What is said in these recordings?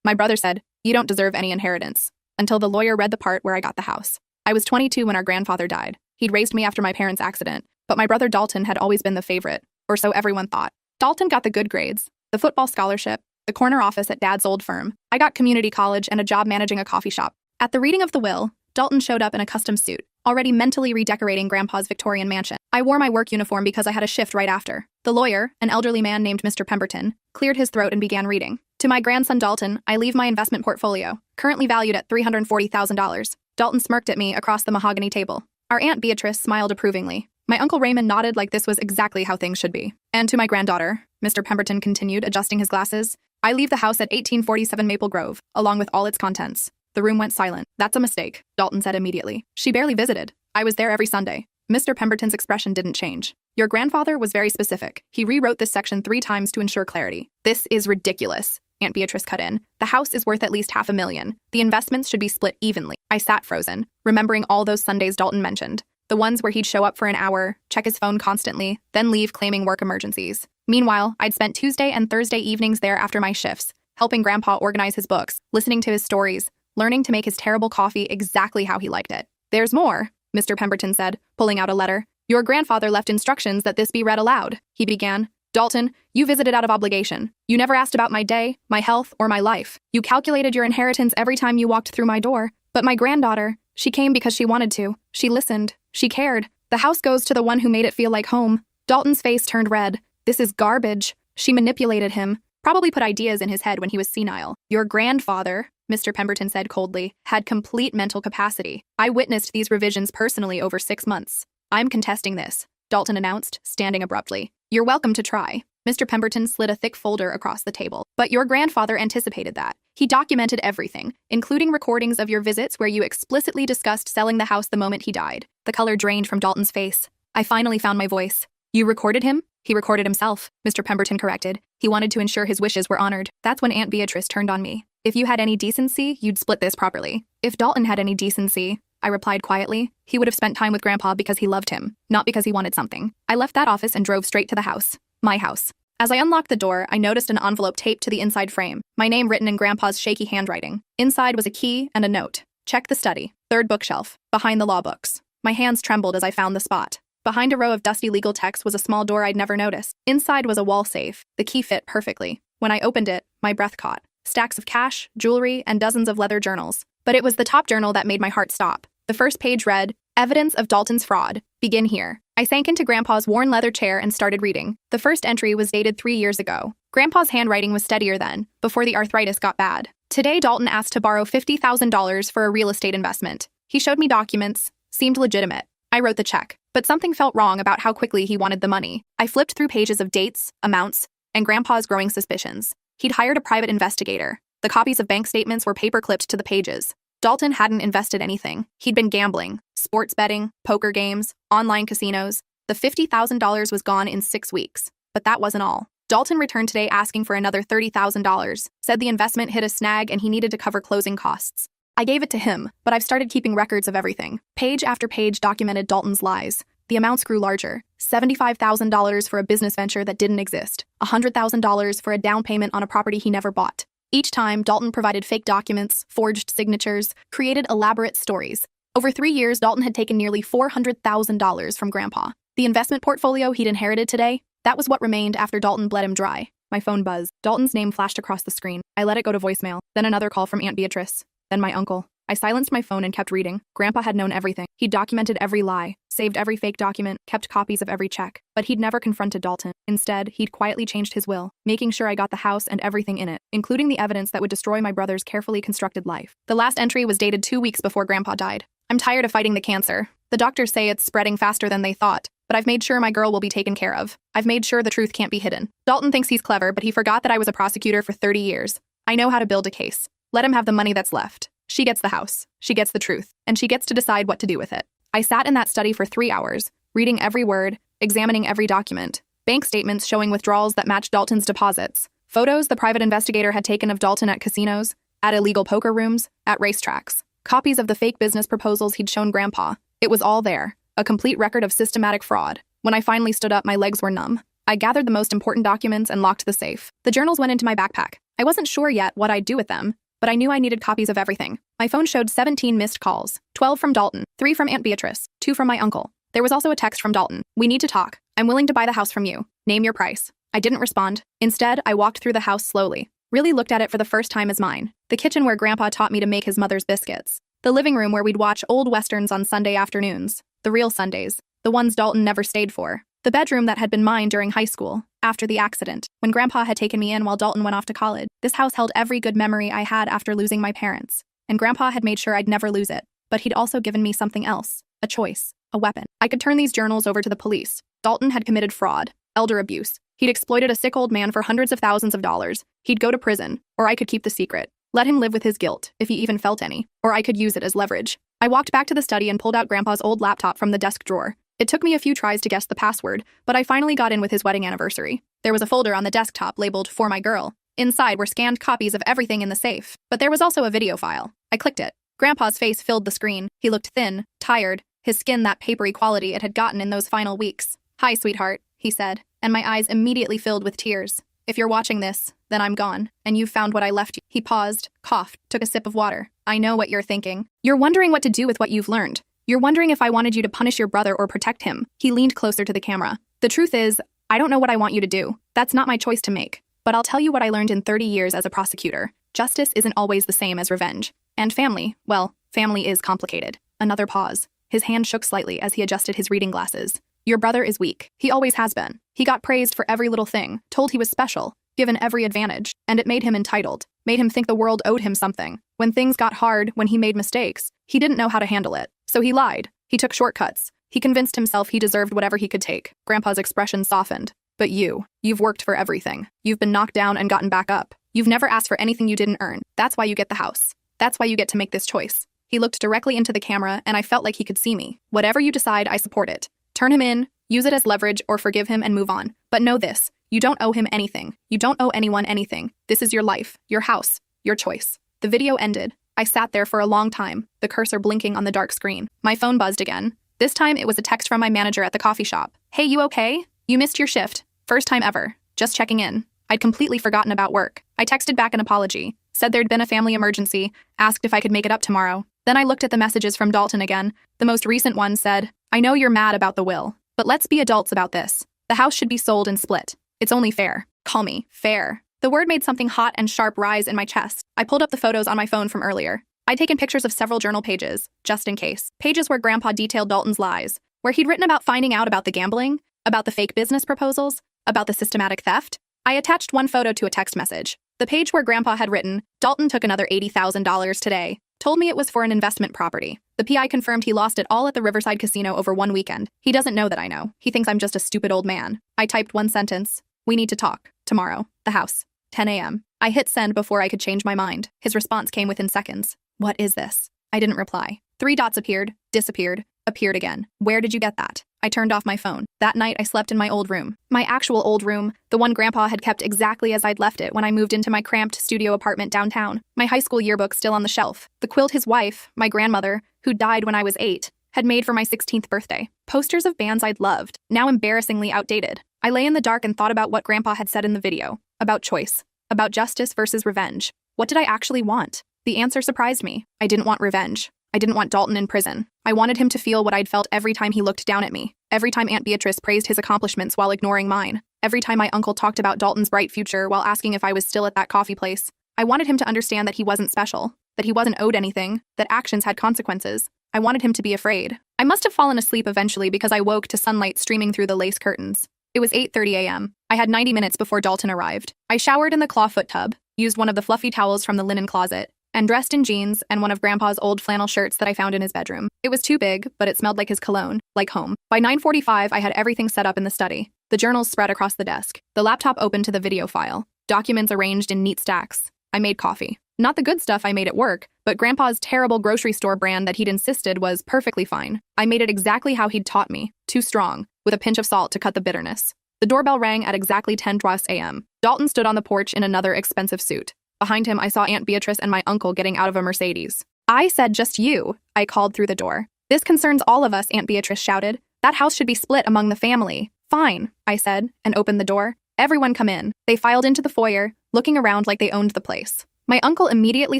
My brother said, "You don't deserve any inheritance," until the lawyer read the part where I got the house. I was 22 when our grandfather died. He'd raised me after my parents' accident, but my brother Dalton had always been the favorite, or so everyone thought. Dalton got the good grades, the football scholarship, the corner office at Dad's old firm. I got community college and a job managing a coffee shop. At the reading of the will, Dalton showed up in a custom suit, already mentally redecorating Grandpa's Victorian mansion. I wore my work uniform because I had a shift right after. The lawyer, an elderly man named Mr. Pemberton, cleared his throat and began reading. To my grandson Dalton, I leave my investment portfolio, currently valued at $340,000. Dalton smirked at me across the mahogany table. Our Aunt Beatrice smiled approvingly. My Uncle Raymond nodded like this was exactly how things should be. And to my granddaughter, Mr. Pemberton continued, adjusting his glasses, I leave the house at 1847 Maple Grove, along with all its contents. The room went silent. That's a mistake, Dalton said immediately. She barely visited. I was there every Sunday. Mr. Pemberton's expression didn't change. Your grandfather was very specific. He rewrote this section 3 times to ensure clarity. This is ridiculous, Aunt Beatrice cut in. The house is worth at least $500,000. The investments should be split evenly. I sat frozen, remembering all those Sundays Dalton mentioned. The ones where he'd show up for an hour, check his phone constantly, then leave claiming work emergencies. Meanwhile, I'd spent Tuesday and Thursday evenings there after my shifts, helping Grandpa organize his books, listening to his stories, learning to make his terrible coffee exactly how he liked it. There's more, Mr. Pemberton said, pulling out a letter. Your grandfather left instructions that this be read aloud, he began. Dalton, you visited out of obligation. You never asked about my day, my health, or my life. You calculated your inheritance every time you walked through my door. But my granddaughter, she came because she wanted to. She listened. She cared. The house goes to the one who made it feel like home. Dalton's face turned red. This is garbage. She manipulated him. Probably put ideas in his head when he was senile. Your grandfather, Mr. Pemberton said coldly, had complete mental capacity. I witnessed these revisions personally over 6 months. I'm contesting this, Dalton announced, standing abruptly. You're welcome to try. Mr. Pemberton slid a thick folder across the table. But your grandfather anticipated that. He documented everything, including recordings of your visits where you explicitly discussed selling the house the moment he died. The color drained from Dalton's face. I finally found my voice. You recorded him? He recorded himself, Mr. Pemberton corrected. He wanted to ensure his wishes were honored. That's when Aunt Beatrice turned on me. If you had any decency, you'd split this properly. If Dalton had any decency, I replied quietly, he would have spent time with Grandpa because he loved him, not because he wanted something. I left that office and drove straight to the house. My house. As I unlocked the door, I noticed an envelope taped to the inside frame, my name written in Grandpa's shaky handwriting. Inside was a key and a note. Check the study. 3rd bookshelf, behind the law books. My hands trembled as I found the spot. Behind a row of dusty legal text was a small door I'd never noticed. Inside was a wall safe. The key fit perfectly. When I opened it, my breath caught. Stacks of cash, jewelry, and dozens of leather journals. But it was the top journal that made my heart stop. The first page read, Evidence of Dalton's fraud. Begin here. I sank into Grandpa's worn leather chair and started reading. The first entry was dated 3 years ago. Grandpa's handwriting was steadier then, before the arthritis got bad. Today, Dalton asked to borrow $50,000 for a real estate investment. He showed me documents, seemed legitimate. I wrote the check, but something felt wrong about how quickly he wanted the money. I flipped through pages of dates, amounts, and Grandpa's growing suspicions. He'd hired a private investigator. The copies of bank statements were paper-clipped to the pages. Dalton hadn't invested anything. He'd been gambling, sports betting, poker games, online casinos. The $50,000 was gone in 6 weeks. But that wasn't all. Dalton returned today asking for another $30,000, said the investment hit a snag and he needed to cover closing costs. I gave it to him, but I've started keeping records of everything. Page after page documented Dalton's lies. The amounts grew larger. $75,000 for a business venture that didn't exist. $100,000 for a down payment on a property he never bought. Each time, Dalton provided fake documents, forged signatures, created elaborate stories. Over 3 years, Dalton had taken nearly $400,000 from Grandpa. The investment portfolio he'd inherited today, that was what remained after Dalton bled him dry. My phone buzzed. Dalton's name flashed across the screen. I let it go to voicemail. Then another call from Aunt Beatrice. Then my uncle. I silenced my phone and kept reading. Grandpa had known everything. He'd documented every lie, saved every fake document, kept copies of every check. But he'd never confronted Dalton. Instead, he'd quietly changed his will, making sure I got the house and everything in it, including the evidence that would destroy my brother's carefully constructed life. The last entry was dated 2 weeks before Grandpa died. I'm tired of fighting the cancer. The doctors say it's spreading faster than they thought, but I've made sure my girl will be taken care of. I've made sure the truth can't be hidden. Dalton thinks he's clever, but he forgot that I was a prosecutor for 30 years. I know how to build a case. Let him have the money that's left. She gets the house, she gets the truth, and she gets to decide what to do with it. I sat in that study for 3 hours, reading every word, examining every document, bank statements showing withdrawals that matched Dalton's deposits, photos the private investigator had taken of Dalton at casinos, at illegal poker rooms, at racetracks, copies of the fake business proposals he'd shown Grandpa. It was all there, a complete record of systematic fraud. When I finally stood up, my legs were numb. I gathered the most important documents and locked the safe. The journals went into my backpack. I wasn't sure yet what I'd do with them, but I knew I needed copies of everything. My phone showed 17 missed calls, 12 from Dalton, 3 from Aunt Beatrice, 2 from my uncle. There was also a text from Dalton. "We need to talk. I'm willing to buy the house from you. Name your price." I didn't respond. Instead, I walked through the house slowly, really looked at it for the first time as mine. The kitchen where Grandpa taught me to make his mother's biscuits. The living room where we'd watch old westerns on Sunday afternoons. The real Sundays. The ones Dalton never stayed for. The bedroom that had been mine during high school, after the accident, when Grandpa had taken me in while Dalton went off to college. This house held every good memory I had after losing my parents, and Grandpa had made sure I'd never lose it. But he'd also given me something else, a choice, a weapon. I could turn these journals over to the police. Dalton had committed fraud, elder abuse. He'd exploited a sick old man for hundreds of thousands of dollars. He'd go to prison, or I could keep the secret. Let him live with his guilt, if he even felt any, or I could use it as leverage. I walked back to the study and pulled out Grandpa's old laptop from the desk drawer. It took me a few tries to guess the password, but I finally got in with his wedding anniversary. There was a folder on the desktop labeled "For My Girl." Inside were scanned copies of everything in the safe, but there was also a video file. I clicked it. Grandpa's face filled the screen. He looked thin, tired, his skin that papery quality it had gotten in those final weeks. "Hi, sweetheart," he said, and my eyes immediately filled with tears. "If you're watching this, then I'm gone, and you've found what I left you." He paused, coughed, took a sip of water. "I know what you're thinking. You're wondering what to do with what you've learned. You're wondering if I wanted you to punish your brother or protect him." He leaned closer to the camera. "The truth is, I don't know what I want you to do. That's not my choice to make. But I'll tell you what I learned in 30 years as a prosecutor. Justice isn't always the same as revenge. And family, well, family is complicated." Another pause. His hand shook slightly as he adjusted his reading glasses. "Your brother is weak. He always has been. He got praised for every little thing, told he was special, given every advantage, and it made him entitled, made him think the world owed him something. When things got hard, when he made mistakes, he didn't know how to handle it. So he lied. He took shortcuts. He convinced himself he deserved whatever he could take." Grandpa's expression softened. "But you've worked for everything. You've been knocked down and gotten back up. You've never asked for anything you didn't earn. That's why you get the house. That's why you get to make this choice." He looked directly into the camera, and I felt like he could see me. "Whatever you decide, I support it. Turn him in, use it as leverage, or forgive him and move on. But know this, you don't owe him anything. You don't owe anyone anything. This is your life, your house, your choice." The video ended. I sat there for a long time, the cursor blinking on the dark screen. My phone buzzed again. This time it was a text from my manager at the coffee shop. "Hey, you okay? You missed your shift. First time ever. Just checking in." I'd completely forgotten about work. I texted back an apology, said there'd been a family emergency, asked if I could make it up tomorrow. Then I looked at the messages from Dalton again. The most recent one said, "I know you're mad about the will, but let's be adults about this. The house should be sold and split. It's only fair." Call me fair. The word made something hot and sharp rise in my chest. I pulled up the photos on my phone from earlier. I'd taken pictures of several journal pages, just in case. Pages where Grandpa detailed Dalton's lies, where he'd written about finding out about the gambling, about the fake business proposals, about the systematic theft. I attached one photo to a text message. The page where Grandpa had written, "Dalton took another $80,000 today. Told me it was for an investment property." The PI confirmed he lost it all at the Riverside Casino over one weekend. He doesn't know that I know. He thinks I'm just a stupid old man. I typed one sentence. "We need to talk. Tomorrow. The house. 10 a.m. I hit send before I could change my mind. His response came within seconds. "What is this?" I didn't reply. 3 dots appeared, disappeared, appeared again. "Where did you get that?" I turned off my phone. That night, I slept in my old room. My actual old room, the one Grandpa had kept exactly as I'd left it when I moved into my cramped studio apartment downtown. My high school yearbook still on the shelf. The quilt his wife, my grandmother, who died when I was 8, had made for my 16th birthday. Posters of bands I'd loved, now embarrassingly outdated. I lay in the dark and thought about what Grandpa had said in the video. About choice. About justice versus revenge. What did I actually want? The answer surprised me. I didn't want revenge. I didn't want Dalton in prison. I wanted him to feel what I'd felt every time he looked down at me. Every time Aunt Beatrice praised his accomplishments while ignoring mine. Every time my uncle talked about Dalton's bright future while asking if I was still at that coffee place. I wanted him to understand that he wasn't special, that he wasn't owed anything, that actions had consequences. I wanted him to be afraid. I must have fallen asleep eventually because I woke to sunlight streaming through the lace curtains. It was 8:30 a.m. I had 90 minutes before Dalton arrived. I showered in the clawfoot tub, used one of the fluffy towels from the linen closet, and dressed in jeans and one of Grandpa's old flannel shirts that I found in his bedroom. It was too big, but it smelled like his cologne, like home. By 9:45, I had everything set up in the study. The journals spread across the desk. The laptop opened to the video file. Documents arranged in neat stacks. I made coffee. Not the good stuff I made at work, but Grandpa's terrible grocery store brand that he'd insisted was perfectly fine. I made it exactly how he'd taught me, too strong, with a pinch of salt to cut the bitterness. The doorbell rang at exactly 10:20 a.m. Dalton stood on the porch in another expensive suit. Behind him, I saw Aunt Beatrice and my uncle getting out of a Mercedes. "I said just you," I called through the door. "This concerns all of us," Aunt Beatrice shouted. "That house should be split among the family. Fine, I said, and opened the door. Everyone come in. They filed into the foyer, looking around like they owned the place. My uncle immediately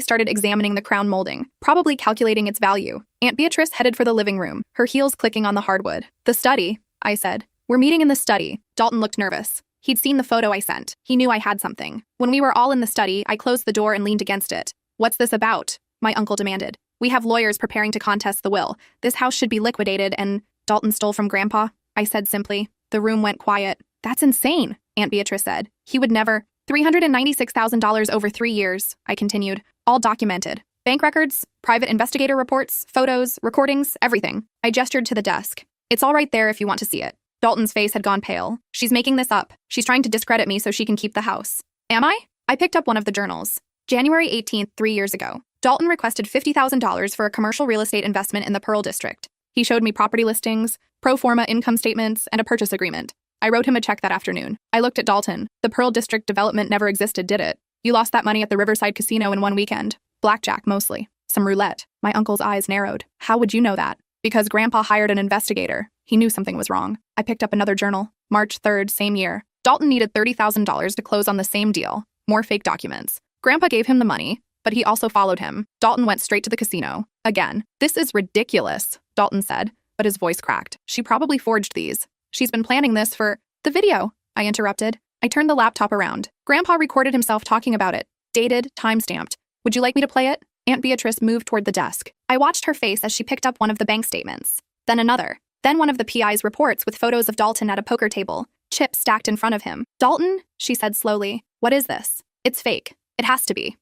started examining the crown molding, probably calculating its value. Aunt Beatrice headed for the living room, her heels clicking on the hardwood. The study, I said. We're meeting in the study. Dalton looked nervous. He'd seen the photo I sent. He knew I had something. When we were all in the study, I closed the door and leaned against it. What's this about? My uncle demanded. We have lawyers preparing to contest the will. This house should be liquidated and Dalton stole from Grandpa, I said simply. The room went quiet. That's insane, Aunt Beatrice said. He would never. $396,000 over 3 years, I continued, all documented. Bank records, private investigator reports, photos, recordings, everything. I gestured to the desk. It's all right there if you want to see it. Dalton's face had gone pale. She's making this up. She's trying to discredit me so she can keep the house. Am I? I picked up one of the journals. January 18th, 3 years ago. Dalton requested $50,000 for a commercial real estate investment in the Pearl District. He showed me property listings, pro forma income statements, and a purchase agreement. I wrote him a check that afternoon. I looked at Dalton. The Pearl District development never existed, did it? You lost that money at the Riverside Casino in one weekend. Blackjack, mostly. Some roulette. My uncle's eyes narrowed. How would you know that? Because Grandpa hired an investigator. He knew something was wrong. I picked up another journal. March 3rd, same year. Dalton needed $30,000 to close on the same deal. More fake documents. Grandpa gave him the money, but he also followed him. Dalton went straight to the casino. Again. This is ridiculous, Dalton said, but his voice cracked. She probably forged these. She's been planning this for the video, I interrupted. I turned the laptop around. Grandpa recorded himself talking about it. Dated, time-stamped. Would you like me to play it? Aunt Beatrice moved toward the desk. I watched her face as she picked up one of the bank statements. Then another. Then one of the PI's reports with photos of Dalton at a poker table, chips stacked in front of him. Dalton, she said slowly. What is this? It's fake. It has to be.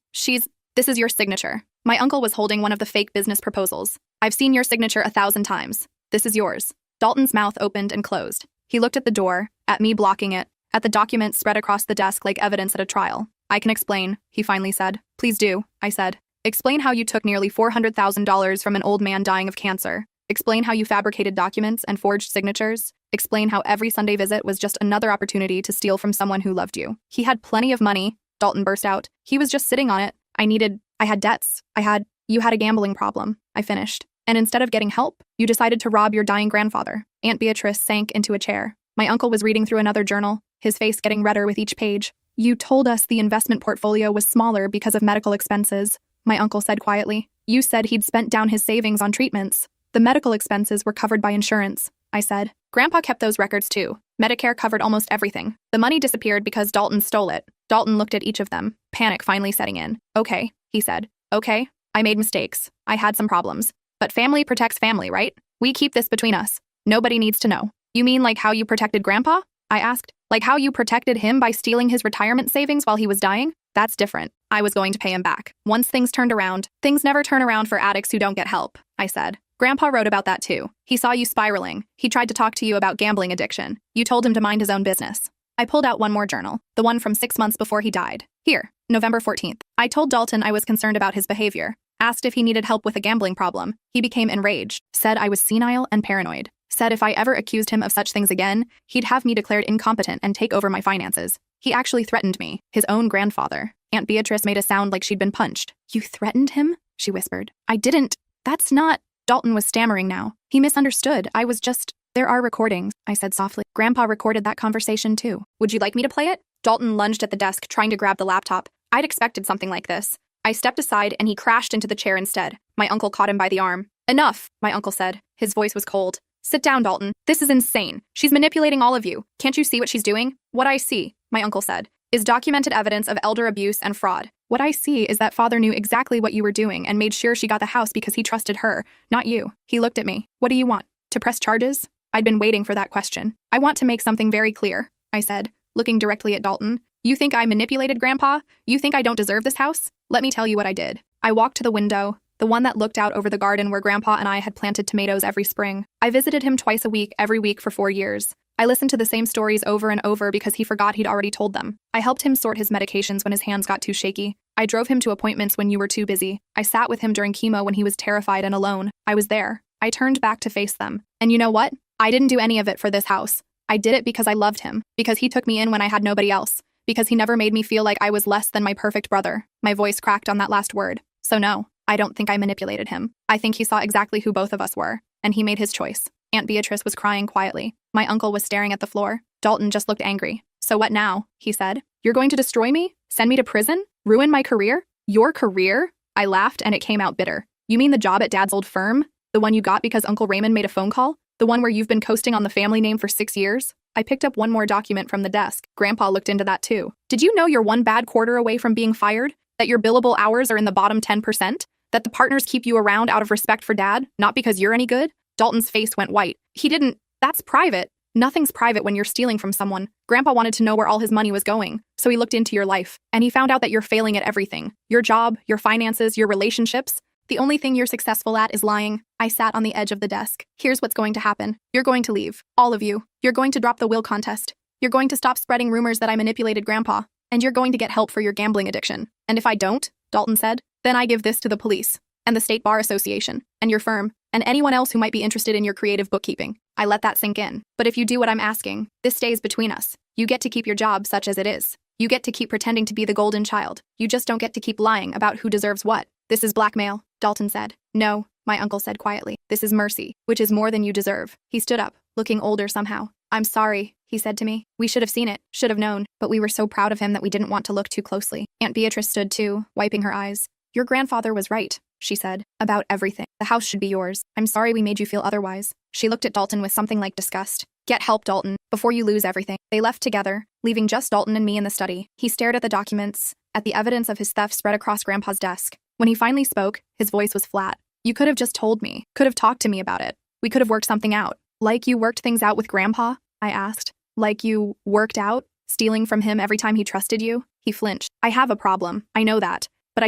This is your signature. My uncle was holding one of the fake business proposals. I've seen your signature 1,000 times. This is yours. Dalton's mouth opened and closed. He looked at the door, at me blocking it, at the document spread across the desk like evidence at a trial. I can explain, he finally said. Please do, I said. Explain how you took nearly $400,000 from an old man dying of cancer. Explain how you fabricated documents and forged signatures. Explain how every Sunday visit was just another opportunity to steal from someone who loved you. He had plenty of money, Dalton burst out. He was just sitting on it. I had debts. You had a gambling problem, I finished. And instead of getting help, you decided to rob your dying grandfather. Aunt Beatrice sank into a chair. My uncle was reading through another journal, his face getting redder with each page. You told us the investment portfolio was smaller because of medical expenses, my uncle said quietly. You said he'd spent down his savings on treatments. The medical expenses were covered by insurance, I said. Grandpa kept those records too. Medicare covered almost everything. The money disappeared because Dalton stole it. Dalton looked at each of them, panic finally setting in. Okay, he said. Okay, I made mistakes. I had some problems. But family protects family, right? We keep this between us. Nobody needs to know. You mean like how you protected Grandpa? I asked. Like how you protected him by stealing his retirement savings while he was dying? That's different. I was going to pay him back. Once things turned around, things never turn around for addicts who don't get help, I said. Grandpa wrote about that too. He saw you spiraling. He tried to talk to you about gambling addiction. You told him to mind his own business. I pulled out one more journal, the one from 6 months before he died. Here, November 14th. I told Dalton I was concerned about his behavior. Asked if he needed help with a gambling problem. He became enraged, said I was senile and paranoid. Said if I ever accused him of such things again, he'd have me declared incompetent and take over my finances. He actually threatened me, his own grandfather. Aunt Beatrice made a sound like she'd been punched. You threatened him? She whispered. I didn't. That's not. Dalton was stammering now. He misunderstood. I was just. There are recordings, I said softly. Grandpa recorded that conversation too. Would you like me to play it? Dalton lunged at the desk, trying to grab the laptop. I'd expected something like this. I stepped aside and he crashed into the chair instead. My uncle caught him by the arm. Enough, my uncle said. His voice was cold. Sit down, Dalton. This is insane. She's manipulating all of you. Can't you see what she's doing? What I see, my uncle said, is documented evidence of elder abuse and fraud. What I see is that father knew exactly what you were doing and made sure she got the house because he trusted her, not you. He looked at me. What do you want? To press charges? I'd been waiting for that question. I want to make something very clear, I said, looking directly at Dalton. You think I manipulated Grandpa? You think I don't deserve this house? Let me tell you what I did. I walked to the window, the one that looked out over the garden where Grandpa and I had planted tomatoes every spring. I visited him twice a week, every week for 4 years. I listened to the same stories over and over because he forgot he'd already told them. I helped him sort his medications when his hands got too shaky. I drove him to appointments when you were too busy. I sat with him during chemo when he was terrified and alone. I was there. I turned back to face them. And you know what? I didn't do any of it for this house. I did it because I loved him, because he took me in when I had nobody else, because he never made me feel like I was less than my perfect brother. My voice cracked on that last word. So no, I don't think I manipulated him. I think he saw exactly who both of us were, and he made his choice. Aunt Beatrice was crying quietly. My uncle was staring at the floor. Dalton just looked angry. "So what now?" he said. "You're going to destroy me? Send me to prison? Ruin my career?" "Your career?" I laughed, and it came out bitter. "You mean the job at Dad's old firm? The one you got because Uncle Raymond made a phone call? The one where you've been coasting on the family name for 6 years?" I picked up one more document from the desk. Grandpa looked into that too. "Did you know you're one bad quarter away from being fired? That your billable hours are in the bottom 10%? That the partners keep you around out of respect for Dad, not because you're any good?" Dalton's face went white. That's private. Nothing's private when you're stealing from someone. Grandpa wanted to know where all his money was going, so he looked into your life, and he found out that you're failing at everything. Your job, your finances, your relationships. The only thing you're successful at is lying. I sat on the edge of the desk. "Here's what's going to happen. You're going to leave. All of you. You're going to drop the will contest. You're going to stop spreading rumors that I manipulated Grandpa. And you're going to get help for your gambling addiction. And if I don't," Dalton said, "then I give this to the police, and the State Bar Association, and your firm, and anyone else who might be interested in your creative bookkeeping." I let that sink in. "But if you do what I'm asking, this stays between us. You get to keep your job such as it is. You get to keep pretending to be the golden child. You just don't get to keep lying about who deserves what." "This is blackmail," Dalton said. "No," my uncle said quietly. "This is mercy, which is more than you deserve." He stood up, looking older somehow. "I'm sorry," he said to me. "We should have seen it, should have known, but we were so proud of him that we didn't want to look too closely." Aunt Beatrice stood too, wiping her eyes. "Your grandfather was right," she said, "about everything. The house should be yours. I'm sorry we made you feel otherwise." She looked at Dalton with something like disgust. "Get help, Dalton, before you lose everything." They left together, leaving just Dalton and me in the study. He stared at the documents, at the evidence of his theft spread across Grandpa's desk. When he finally spoke, his voice was flat. "You could have just told me, could have talked to me about it. We could have worked something out." "Like you worked things out with Grandpa?" I asked. "Like you worked out, stealing from him every time he trusted you?" He flinched. "I have a problem, I know that. But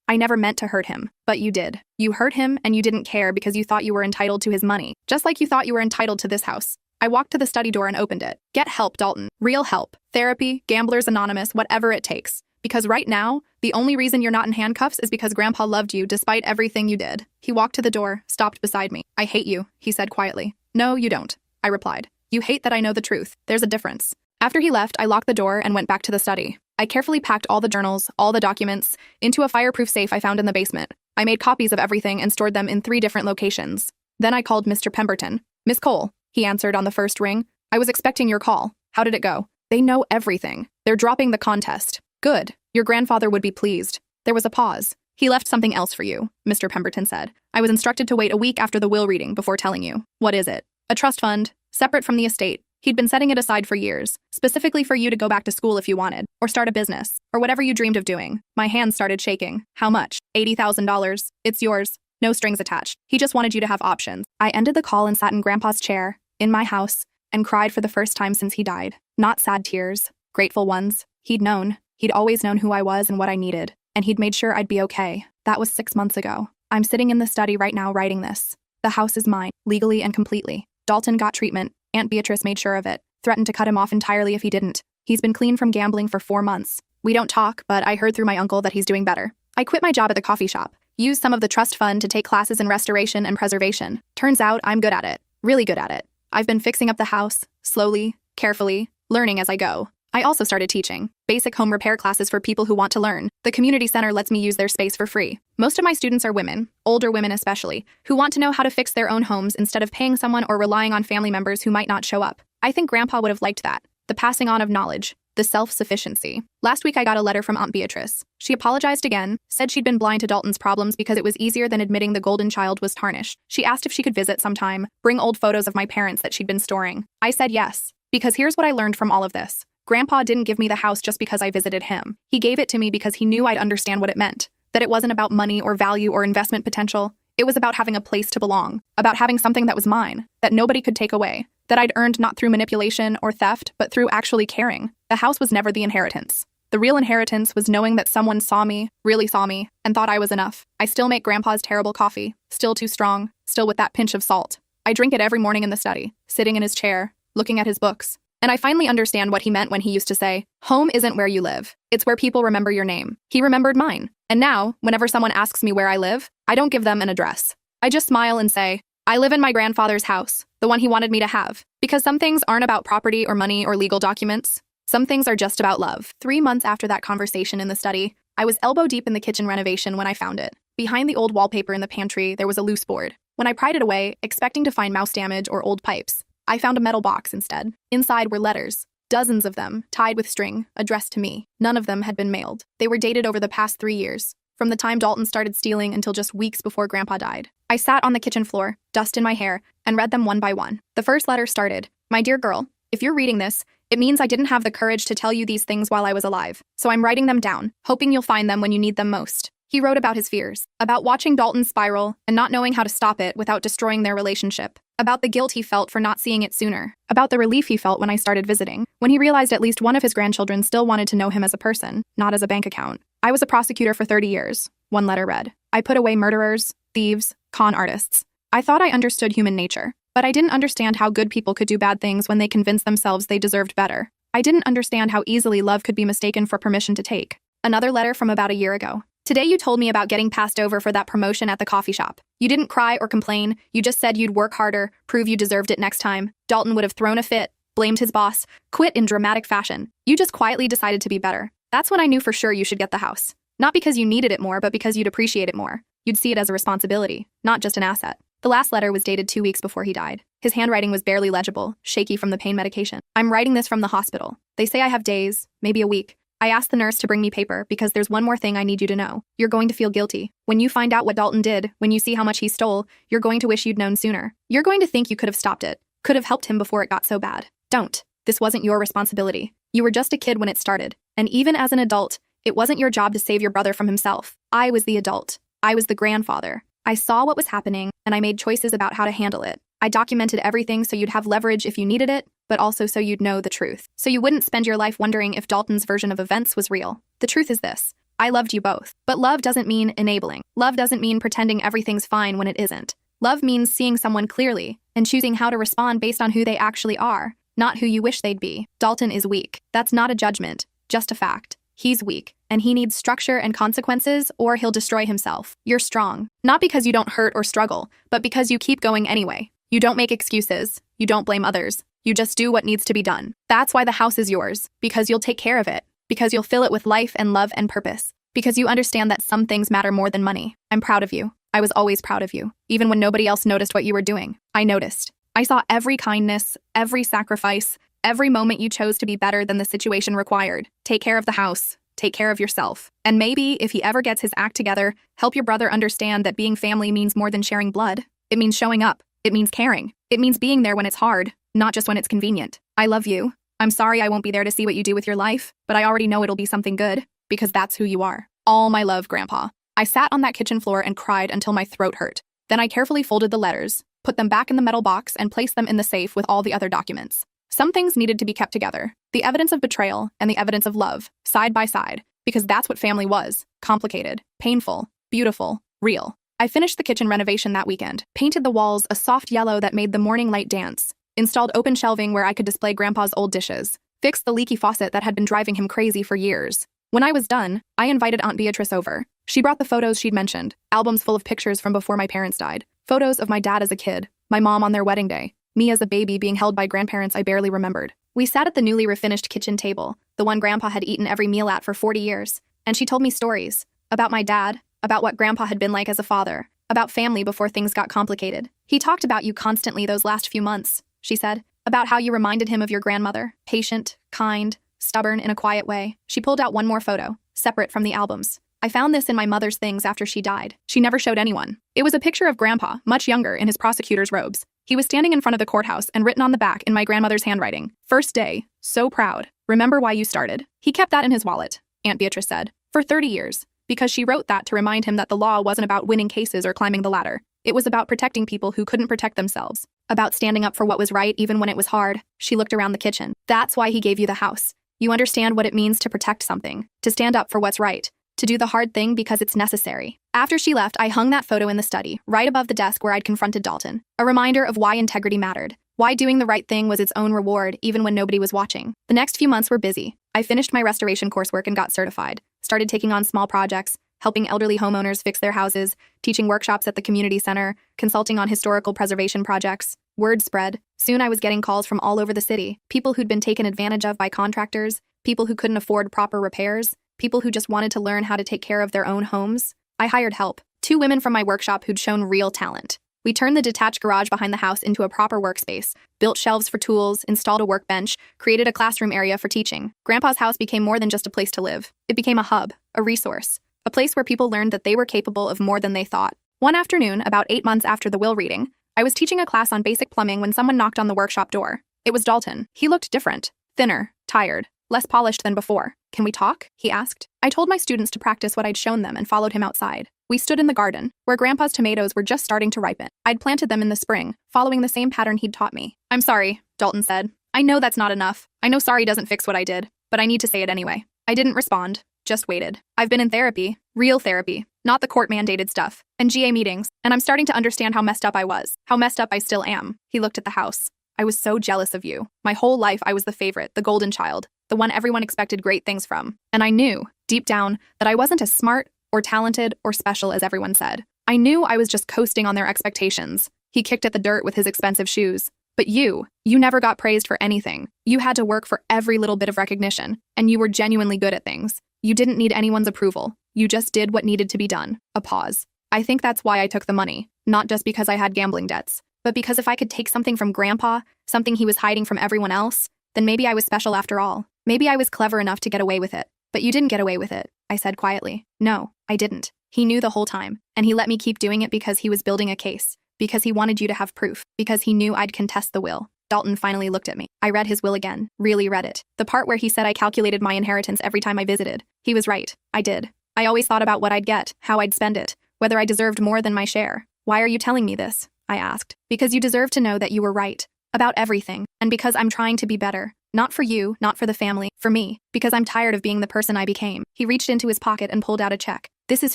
I never meant to hurt him. But you did. You hurt him and you didn't care because you thought you were entitled to his money. Just like you thought you were entitled to this house." I walked to the study door and opened it. "Get help, Dalton. Real help. Therapy, Gamblers Anonymous, whatever it takes. Because right now, the only reason you're not in handcuffs is because Grandpa loved you despite everything you did." He walked to the door, stopped beside me. "I hate you," he said quietly. "No, you don't," I replied. "You hate that I know the truth. There's a difference." After he left, I locked the door and went back to the study. I carefully packed all the journals, all the documents, into a fireproof safe I found in the basement. I made copies of everything and stored them in 3 different locations. Then I called Mr. Pemberton. "Miss Cole," he answered on the first ring. "I was expecting your call. How did it go?" "They know everything. They're dropping the contest." "Good. Your grandfather would be pleased." There was a pause. "He left something else for you," Mr. Pemberton said. "I was instructed to wait a week after the will reading before telling you." "What is it?" "A trust fund, separate from the estate. He'd been setting it aside for years, specifically for you to go back to school if you wanted, or start a business, or whatever you dreamed of doing." My hands started shaking. "How much?" $80,000. "It's yours. No strings attached. He just wanted you to have options." I ended the call and sat in Grandpa's chair, in my house, and cried for the first time since he died. Not sad tears, grateful ones. He'd known. He'd always known who I was and what I needed, and he'd made sure I'd be okay. That was 6 months ago. I'm sitting in the study right now writing this. The house is mine, legally and completely. Dalton got treatment. Aunt Beatrice made sure of it, threatened to cut him off entirely if he didn't. He's been clean from gambling for 4 months. We don't talk, but I heard through my uncle that he's doing better. I quit my job at the coffee shop, used some of the trust fund to take classes in restoration and preservation. Turns out I'm good at it, really good at it. I've been fixing up the house, slowly, carefully, learning as I go. I also started teaching basic home repair classes for people who want to learn. The community center lets me use their space for free. Most of my students are women, older women especially, who want to know how to fix their own homes instead of paying someone or relying on family members who might not show up. I think Grandpa would have liked that. The passing on of knowledge, the self-sufficiency. Last week I got a letter from Aunt Beatrice. She apologized again, said she'd been blind to Dalton's problems because it was easier than admitting the golden child was tarnished. She asked if she could visit sometime, bring old photos of my parents that she'd been storing. I said yes, because here's what I learned from all of this. Grandpa didn't give me the house just because I visited him. He gave it to me because he knew I'd understand what it meant, that it wasn't about money or value or investment potential. It was about having a place to belong, about having something that was mine, that nobody could take away, that I'd earned not through manipulation or theft, but through actually caring. The house was never the inheritance. The real inheritance was knowing that someone saw me, really saw me, and thought I was enough. I still make Grandpa's terrible coffee, still too strong, still with that pinch of salt. I drink it every morning in the study, sitting in his chair, looking at his books. And I finally understand what he meant when he used to say, "Home isn't where you live. It's where people remember your name." He remembered mine. And now, whenever someone asks me where I live, I don't give them an address. I just smile and say, "I live in my grandfather's house, the one he wanted me to have." Because some things aren't about property or money or legal documents. Some things are just about love. 3 months after that conversation in the study, I was elbow deep in the kitchen renovation when I found it. Behind the old wallpaper in the pantry, there was a loose board. When I pried it away, expecting to find mouse damage or old pipes, I found a metal box instead. Inside were letters, dozens of them, tied with string, addressed to me. None of them had been mailed. They were dated over the past 3 years, from the time Dalton started stealing until just weeks before Grandpa died. I sat on the kitchen floor, dust in my hair, and read them one by one. The first letter started, "My dear girl, if you're reading this, it means I didn't have the courage to tell you these things while I was alive, so I'm writing them down, hoping you'll find them when you need them most." He wrote about his fears, about watching Dalton spiral and not knowing how to stop it without destroying their relationship, about the guilt he felt for not seeing it sooner, about the relief he felt when I started visiting, when he realized at least one of his grandchildren still wanted to know him as a person, not as a bank account. "I was a prosecutor for 30 years, one letter read. "I put away murderers, thieves, con artists. I thought I understood human nature, but I didn't understand how good people could do bad things when they convinced themselves they deserved better. I didn't understand how easily love could be mistaken for permission to take." Another letter from about a year ago. "Today you told me about getting passed over for that promotion at the coffee shop. You didn't cry or complain, you just said you'd work harder, prove you deserved it next time. Dalton would have thrown a fit, blamed his boss, quit in dramatic fashion. You just quietly decided to be better. That's when I knew for sure you should get the house. Not because you needed it more, but because you'd appreciate it more. You'd see it as a responsibility, not just an asset." The last letter was dated 2 weeks before he died. His handwriting was barely legible, shaky from the pain medication. "I'm writing this from the hospital. They say I have days, maybe a week. I asked the nurse to bring me paper because there's one more thing I need you to know. You're going to feel guilty. When you find out what Dalton did, when you see how much he stole, you're going to wish you'd known sooner. You're going to think you could have stopped it, could have helped him before it got so bad. Don't. This wasn't your responsibility. You were just a kid when it started. And even as an adult, it wasn't your job to save your brother from himself. I was the adult. I was the grandfather. I saw what was happening, and I made choices about how to handle it. I documented everything so you'd have leverage if you needed it, but also so you'd know the truth. So you wouldn't spend your life wondering if Dalton's version of events was real. The truth is this. I loved you both. But love doesn't mean enabling. Love doesn't mean pretending everything's fine when it isn't. Love means seeing someone clearly and choosing how to respond based on who they actually are, not who you wish they'd be. Dalton is weak. That's not a judgment, just a fact. He's weak, and he needs structure and consequences, or he'll destroy himself. You're strong, not because you don't hurt or struggle, but because you keep going anyway. You don't make excuses. You don't blame others. You just do what needs to be done. That's why the house is yours, because you'll take care of it, because you'll fill it with life and love and purpose, because you understand that some things matter more than money. I'm proud of you. I was always proud of you. Even when nobody else noticed what you were doing, I noticed. I saw every kindness, every sacrifice, every moment you chose to be better than the situation required. Take care of the house. Take care of yourself. And maybe, if he ever gets his act together, help your brother understand that being family means more than sharing blood. It means showing up. It means caring. It means being there when it's hard, not just when it's convenient. I love you. I'm sorry I won't be there to see what you do with your life, but I already know it'll be something good, because that's who you are. All my love, Grandpa. I sat on that kitchen floor and cried until my throat hurt. Then I carefully folded the letters, put them back in the metal box, and placed them in the safe with all the other documents. Some things needed to be kept together. The evidence of betrayal and the evidence of love, side by side, because that's what family was. Complicated, painful, beautiful, real. I finished the kitchen renovation that weekend, painted the walls a soft yellow that made the morning light dance, installed open shelving where I could display Grandpa's old dishes, fixed the leaky faucet that had been driving him crazy for years. When I was done, I invited Aunt Beatrice over. She brought the photos she'd mentioned, albums full of pictures from before my parents died, photos of my dad as a kid, my mom on their wedding day, me as a baby being held by grandparents I barely remembered. We sat at the newly refinished kitchen table, the one Grandpa had eaten every meal at for 40 years, and she told me stories about my dad, about what Grandpa had been like as a father, about family before things got complicated. "He talked about you constantly those last few months," she said, "about how you reminded him of your grandmother, patient, kind, stubborn in a quiet way." She pulled out one more photo, separate from the albums. "I found this in my mother's things after she died. She never showed anyone. It was a picture of Grandpa, much younger, in his prosecutor's robes. He was standing in front of the courthouse and written on the back in my grandmother's handwriting, 'First day, so proud. Remember why you started.' He kept that in his wallet," Aunt Beatrice said, "for 30 years. Because she wrote that to remind him that the law wasn't about winning cases or climbing the ladder. It was about protecting people who couldn't protect themselves, about standing up for what was right even when it was hard." She looked around the kitchen. "That's why he gave you the house. You understand what it means to protect something, to stand up for what's right, to do the hard thing because it's necessary." After she left, I hung that photo in the study, right above the desk where I'd confronted Dalton, a reminder of why integrity mattered, why doing the right thing was its own reward even when nobody was watching. The next few months were busy. I finished my restoration coursework and got certified, started taking on small projects, helping elderly homeowners fix their houses, teaching workshops at the community center, consulting on historical preservation projects. Word spread. Soon I was getting calls from all over the city, people who'd been taken advantage of by contractors, people who couldn't afford proper repairs, people who just wanted to learn how to take care of their own homes. I hired help. 2 women from my workshop who'd shown real talent. We turned the detached garage behind the house into a proper workspace, built shelves for tools, installed a workbench, created a classroom area for teaching. Grandpa's house became more than just a place to live. It became a hub, a resource, a place where people learned that they were capable of more than they thought. One afternoon, about 8 months after the will reading, I was teaching a class on basic plumbing when someone knocked on the workshop door. It was Dalton. He looked different, thinner, tired, less polished than before. "Can we talk?" he asked. I told my students to practice what I'd shown them and followed him outside. We stood in the garden, where Grandpa's tomatoes were just starting to ripen. I'd planted them in the spring, following the same pattern he'd taught me. "I'm sorry," Dalton said. "I know that's not enough. I know sorry doesn't fix what I did, but I need to say it anyway." I didn't respond, just waited. I've been in therapy, real therapy, not the court-mandated stuff, and GA meetings, and I'm starting to understand how messed up I was, how messed up I still am. He looked at the house. "I was so jealous of you. My whole life I was the favorite, the golden child, the one everyone expected great things from. And I knew, deep down, that I wasn't as smart or talented or special as everyone said. I knew I was just coasting on their expectations." He kicked at the dirt with his expensive shoes. "But you never got praised for anything. You had to work for every little bit of recognition, and you were genuinely good at things. You didn't need anyone's approval. You just did what needed to be done." A pause. "I think that's why I took the money, not just because I had gambling debts, but because if I could take something from Grandpa, something he was hiding from everyone else, then maybe I was special after all. Maybe I was clever enough to get away with it." "But you didn't get away with it," I said quietly. "No, I didn't. He knew the whole time, and he let me keep doing it because he was building a case, because he wanted you to have proof, because he knew I'd contest the will." Dalton finally looked at me. I read his will again, really read it. The part where he said I calculated my inheritance every time I visited. He was right. I did. I always thought about what I'd get, how I'd spend it, whether I deserved more than my share. "Why are you telling me this?" I asked. "Because you deserve to know that you were right. About everything. And because I'm trying to be better. Not for you, not for the family, for me. Because I'm tired of being the person I became." He reached into his pocket and pulled out a check. "This is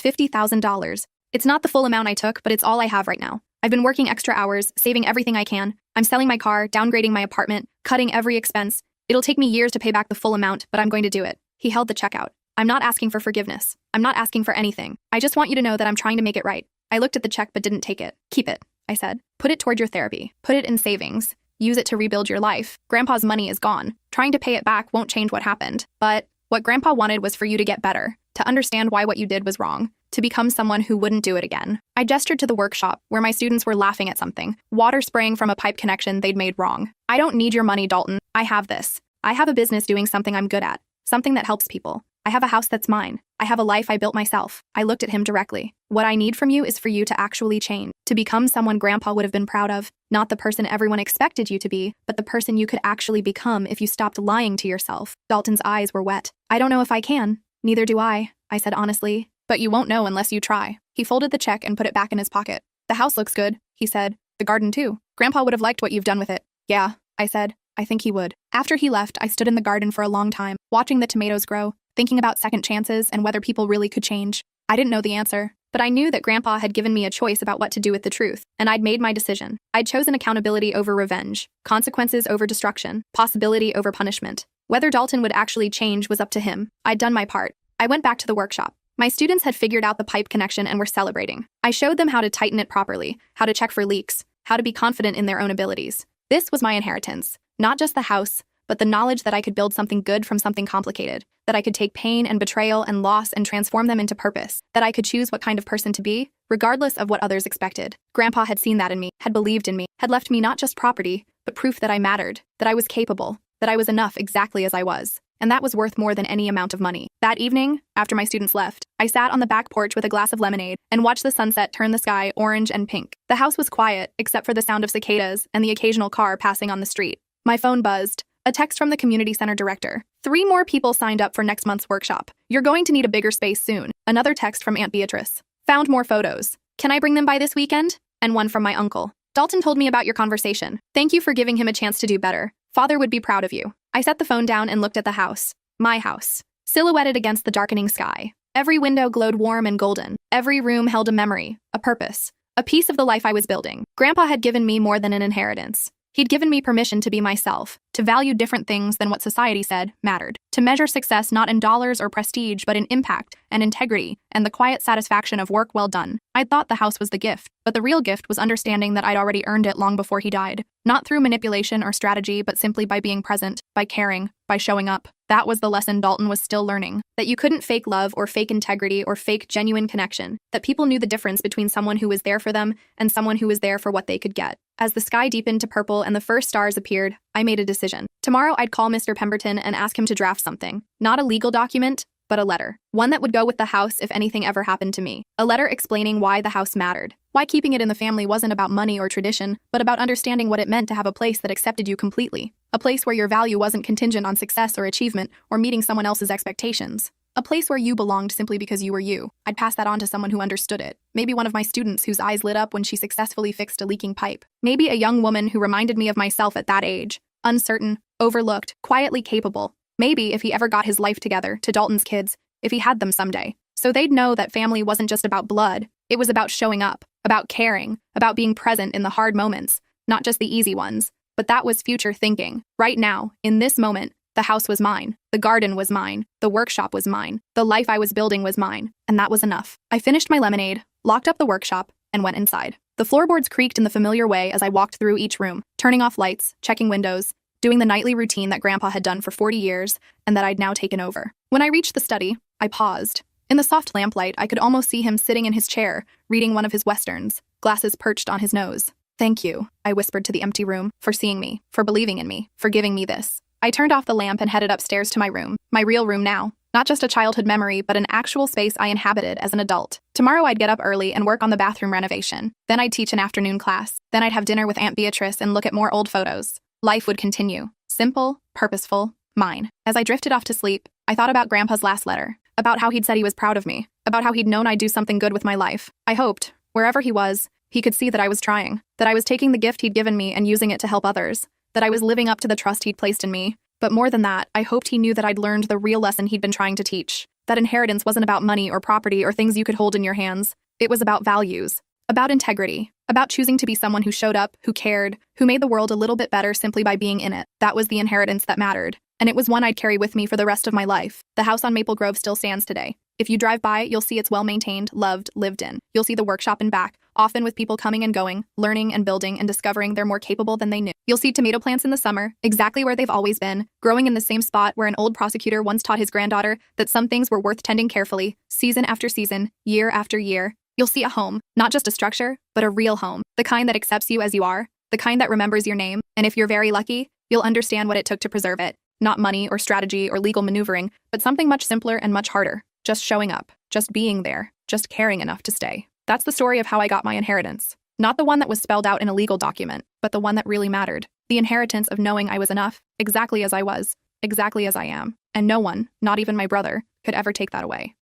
$50,000. It's not the full amount I took, but it's all I have right now. I've been working extra hours, saving everything I can. I'm selling my car, downgrading my apartment, cutting every expense. It'll take me years to pay back the full amount, but I'm going to do it." He held the check out. "I'm not asking for forgiveness. I'm not asking for anything. I just want you to know that I'm trying to make it right." I looked at the check but didn't take it. "Keep it," I said. "Put it toward your therapy. Put it in savings. Use it to rebuild your life. Grandpa's money is gone. Trying to pay it back won't change what happened. But what Grandpa wanted was for you to get better, to understand why what you did was wrong, to become someone who wouldn't do it again." I gestured to the workshop, where my students were laughing at something, water spraying from a pipe connection they'd made wrong. "I don't need your money, Dalton. I have this. I have a business doing something I'm good at, something that helps people. I have a house that's mine. I have a life I built myself." I looked at him directly. "What I need from you is for you to actually change, to become someone Grandpa would have been proud of, not the person everyone expected you to be, but the person you could actually become if you stopped lying to yourself." Dalton's eyes were wet. "I don't know if I can. Neither do I said honestly. "But you won't know unless you try." He folded the check and put it back in his pocket. "The house looks good," he said. "The garden too. Grandpa would have liked what you've done with it." "Yeah," I said. "I think he would." After he left, I stood in the garden for a long time, watching the tomatoes grow, thinking about second chances and whether people really could change. I didn't know the answer, but I knew that Grandpa had given me a choice about what to do with the truth, and I'd made my decision. I'd chosen accountability over revenge, consequences over destruction, possibility over punishment. Whether Dalton would actually change was up to him. I'd done my part. I went back to the workshop. My students had figured out the pipe connection and were celebrating. I showed them how to tighten it properly, how to check for leaks, how to be confident in their own abilities. This was my inheritance. Not just the house, but the knowledge that I could build something good from something complicated, that I could take pain and betrayal and loss and transform them into purpose, that I could choose what kind of person to be, regardless of what others expected. Grandpa had seen that in me, had believed in me, had left me not just property, but proof that I mattered, that I was capable, that I was enough exactly as I was. And that was worth more than any amount of money. That evening, after my students left, I sat on the back porch with a glass of lemonade and watched the sunset turn the sky orange and pink. The house was quiet, except for the sound of cicadas and the occasional car passing on the street. My phone buzzed. A text from the community center director. 3 more people signed up for next month's workshop. You're going to need a bigger space soon. Another text from Aunt Beatrice. Found more photos. Can I bring them by this weekend? And one from my uncle. Dalton told me about your conversation. Thank you for giving him a chance to do better. Father would be proud of you. I set the phone down and looked at the house. My house. Silhouetted against the darkening sky. Every window glowed warm and golden. Every room held a memory, a purpose, a piece of the life I was building. Grandpa had given me more than an inheritance. He'd given me permission to be myself, to value different things than what society said mattered, to measure success not in dollars or prestige, but in impact and integrity and the quiet satisfaction of work well done. I'd thought the house was the gift, but the real gift was understanding that I'd already earned it long before he died. Not through manipulation or strategy, but simply by being present, by caring, by showing up. That was the lesson Dalton was still learning. That you couldn't fake love or fake integrity or fake genuine connection. That people knew the difference between someone who was there for them and someone who was there for what they could get. As the sky deepened to purple and the first stars appeared, I made a decision. Tomorrow I'd call Mr. Pemberton and ask him to draft something. Not a legal document, but a letter. One that would go with the house if anything ever happened to me. A letter explaining why the house mattered. Why keeping it in the family wasn't about money or tradition, but about understanding what it meant to have a place that accepted you completely. A place where your value wasn't contingent on success or achievement or meeting someone else's expectations. A place where you belonged simply because you were you. I'd pass that on to someone who understood it. Maybe one of my students whose eyes lit up when she successfully fixed a leaking pipe. Maybe a young woman who reminded me of myself at that age. Uncertain, overlooked, quietly capable. Maybe if he ever got his life together, to Dalton's kids, if he had them someday. So they'd know that family wasn't just about blood. It was about showing up, about caring, about being present in the hard moments, not just the easy ones. But that was future thinking. Right now, in this moment, the house was mine. The garden was mine. The workshop was mine. The life I was building was mine. And that was enough. I finished my lemonade, locked up the workshop, and went inside. The floorboards creaked in the familiar way as I walked through each room, turning off lights, checking windows, doing the nightly routine that Grandpa had done for 40 years and that I'd now taken over. When I reached the study, I paused. In the soft lamplight, I could almost see him sitting in his chair, reading one of his westerns, glasses perched on his nose. "Thank you," I whispered to the empty room, "for seeing me, for believing in me, for giving me this." I turned off the lamp and headed upstairs to my real room now. Not just a childhood memory, but an actual space I inhabited as an adult. Tomorrow I'd get up early and work on the bathroom renovation. Then I'd teach an afternoon class. Then I'd have dinner with Aunt Beatrice and look at more old photos. Life would continue. Simple, purposeful, mine. As I drifted off to sleep, I thought about Grandpa's last letter, about how he'd said he was proud of me, about how he'd known I'd do something good with my life. I hoped, wherever he was, he could see that I was trying, that I was taking the gift he'd given me and using it to help others, that I was living up to the trust he'd placed in me. But more than that, I hoped he knew that I'd learned the real lesson he'd been trying to teach, that inheritance wasn't about money or property or things you could hold in your hands. It was about values, about integrity, about choosing to be someone who showed up, who cared, who made the world a little bit better simply by being in it. That was the inheritance that mattered. And it was one I'd carry with me for the rest of my life. The house on Maple Grove still stands today. If you drive by, you'll see it's well-maintained, loved, lived in. You'll see the workshop in back, often with people coming and going, learning and building and discovering they're more capable than they knew. You'll see tomato plants in the summer, exactly where they've always been, growing in the same spot where an old prosecutor once taught his granddaughter that some things were worth tending carefully, season after season, year after year. You'll see a home, not just a structure, but a real home, the kind that accepts you as you are, the kind that remembers your name, and if you're very lucky, you'll understand what it took to preserve it. Not money or strategy or legal maneuvering, but something much simpler and much harder. Just showing up, just being there, just caring enough to stay. That's the story of how I got my inheritance. Not the one that was spelled out in a legal document, but the one that really mattered. The inheritance of knowing I was enough, exactly as I was, exactly as I am. And no one, not even my brother, could ever take that away.